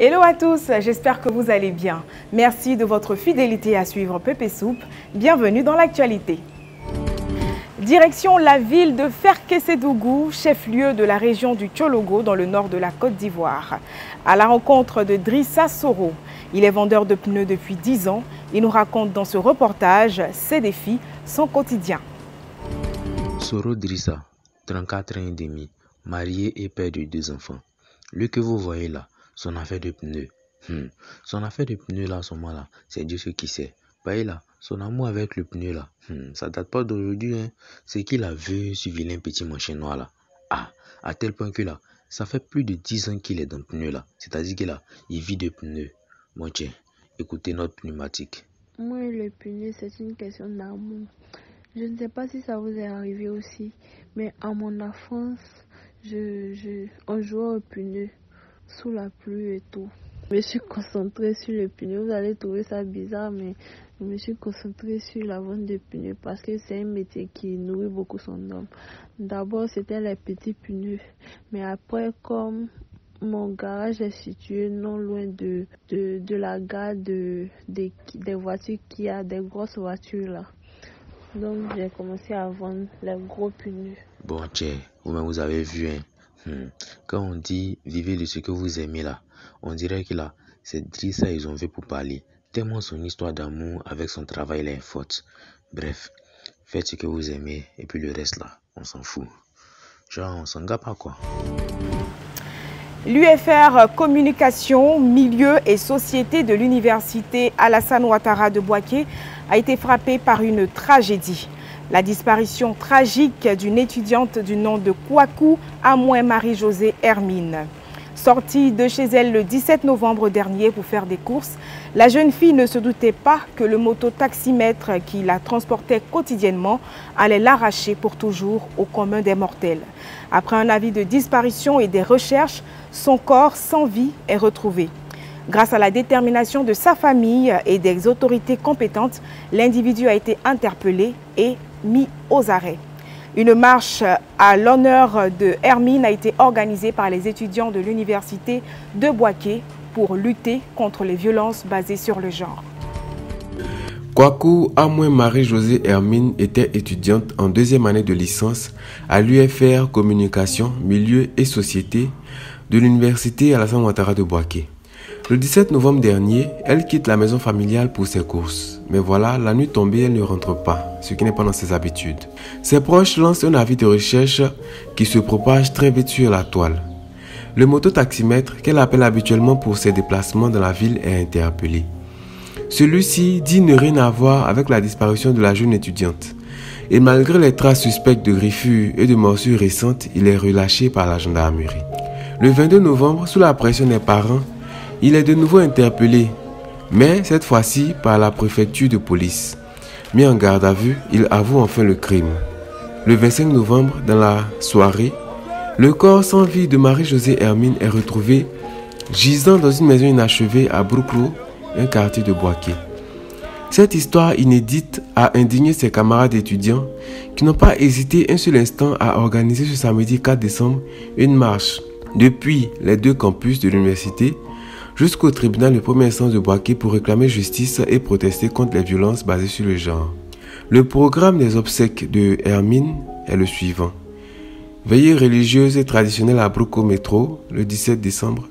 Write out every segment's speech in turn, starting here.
Hello à tous, j'espère que vous allez bien. Merci de votre fidélité à suivre Pépé Soupe. Bienvenue dans l'actualité. Direction la ville de Ferkessédougou, chef-lieu de la région du Tchologo dans le nord de la Côte d'Ivoire. À la rencontre de Drissa Soro. Il est vendeur de pneus depuis 10 ans. Il nous raconte dans ce reportage ses défis, son quotidien. Soro Drissa, 34 ans et demi, marié et père de 2 enfants. Lui que vous voyez là, son affaire de pneus. Son affaire de pneus là, ce moment là, c'est Dieu ce qui sait. Bah là, son amour avec le pneu là, ça date pas d'aujourd'hui, hein. C'est qu'il a vu ce vilain petit manchot noir là. À tel point que là, ça fait plus de 10 ans qu'il est dans le pneu là. C'est-à-dire qu'il là, il vit de pneus. Bon tiens, écoutez notre pneumatique. Moi, le pneu, c'est une question d'amour. Je ne sais pas si ça vous est arrivé aussi, mais à mon enfance, on jouait au pneu sous la pluie et tout. Je me suis concentrée sur le pneu. Vous allez trouver ça bizarre, mais je me suis concentrée sur la vente de pneus parce que c'est un métier qui nourrit beaucoup son homme. D'abord, c'était les petits pneus, mais après, comme mon garage est situé non loin de la gare des voitures qui a des grosses voitures là. Donc j'ai commencé à vendre les gros pneus. Bon tiens, vous avez vu, hein. Quand on dit vivez de ce que vous aimez là, on dirait que là, c'est Drissa ils ont fait pour parler. Tellement son histoire d'amour avec son travail là est forte. Bref, faites ce que vous aimez et puis le reste là, on s'en fout. Genre, on s'en gâte pas quoi. L'UFR Communication, Milieu et Société de l'Université Alassane Ouattara de Bouaké a été frappée par une tragédie. La disparition tragique d'une étudiante du nom de Kwaku Amoué Marie-Josée Hermine. Sortie de chez elle le 17 novembre dernier pour faire des courses, la jeune fille ne se doutait pas que le moto-taximètre qui la transportait quotidiennement allait l'arracher pour toujours au commun des mortels. Après un avis de disparition et des recherches, son corps sans vie est retrouvé. Grâce à la détermination de sa famille et des autorités compétentes, l'individu a été interpellé et mis aux arrêts. Une marche à l'honneur de Hermine a été organisée par les étudiants de l'université de Bouaké pour lutter contre les violences basées sur le genre. Kwaku Amoué Marie-Josée Hermine était étudiante en 2e année de licence à l'UFR Communication, Milieu et Société de l'université Alassane Ouattara de Bouaké. Le 17 novembre dernier, elle quitte la maison familiale pour ses courses. Mais voilà, la nuit tombée, elle ne rentre pas, ce qui n'est pas dans ses habitudes. Ses proches lancent un avis de recherche qui se propage très vite sur la toile. Le mototaximètre, qu'elle appelle habituellement pour ses déplacements dans la ville, est interpellé. Celui-ci dit ne rien avoir avec la disparition de la jeune étudiante. Et malgré les traces suspectes de griffures et de morsures récentes, il est relâché par la gendarmerie. Le 22 novembre, sous la pression des parents, il est de nouveau interpellé, mais cette fois-ci par la préfecture de police. Mis en garde à vue, il avoue enfin le crime. Le 25 novembre, dans la soirée, le corps sans vie de Marie-Josée Hermine est retrouvé gisant dans une maison inachevée à Brouklo, un quartier de Bouaké. Cette histoire inédite a indigné ses camarades étudiants qui n'ont pas hésité un seul instant à organiser ce samedi 4 décembre une marche depuis les 2 campus de l'université jusqu'au tribunal de première instance de Bouaké pour réclamer justice et protester contre les violences basées sur le genre. Le programme des obsèques de Hermine est le suivant. Veillée religieuse et traditionnelle à Brouklo Métro le 17 décembre,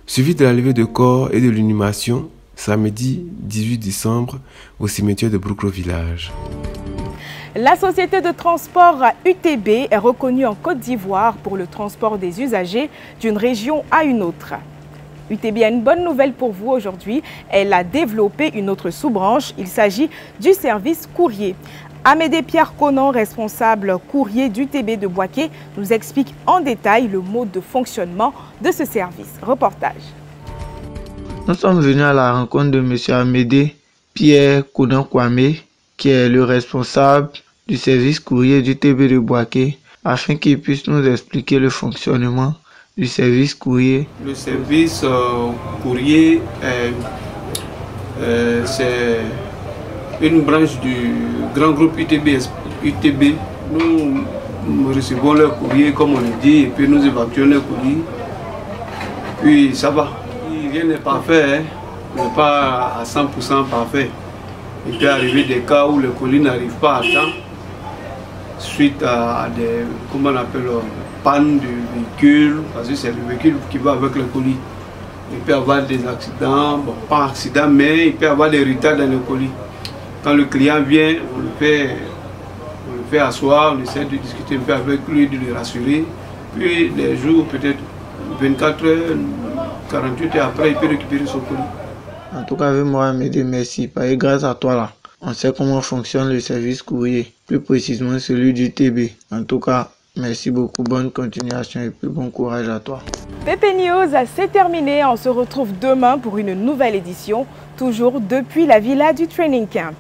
suivi de la levée de corps et de l'inhumation samedi 18 décembre au cimetière de Brouklo Village. La société de transport UTB est reconnue en Côte d'Ivoire pour le transport des usagers d'une région à une autre. UTB a une bonne nouvelle pour vous aujourd'hui. Elle a développé une autre sous-branche. Il s'agit du service courrier. Amédée Pierre Conan, responsable courrier d'UTB de Bouaké, nous explique en détail le mode de fonctionnement de ce service. Reportage. Nous sommes venus à la rencontre de M. Amédée Pierre Conan Kwame, qui est le responsable du service courrier d'UTB de Bouaké, afin qu'il puisse nous expliquer le fonctionnement du service courrier. Le service courrier, c'est une branche du grand groupe UTB. Nous recevons leur courrier, comme on le dit, et puis nous évacuons leur courrier. Puis ça va. rien n'est parfait, hein. On n'est pas à 100% parfait. Il peut arriver des cas où le colis n'arrive pas à temps suite à des, comment on appelle, panne du véhicule, parce que c'est le véhicule qui va avec le colis. Il peut y avoir des accidents, bon, pas accident, mais il peut y avoir des retards dans le colis. Quand le client vient, on le fait asseoir, on essaie de discuter un peu avec lui, de le rassurer. Puis les jours, peut-être 24 heures, 48 heures après, il peut récupérer son colis. En tout cas, avec moi, Amédée, merci. Parce que grâce à toi, là, on sait comment fonctionne le service courrier, plus précisément celui du TB. En tout cas, merci beaucoup, bonne continuation et puis bon courage à toi. PP News, c'est terminé. On se retrouve demain pour une nouvelle édition, toujours depuis la villa du Training Camp.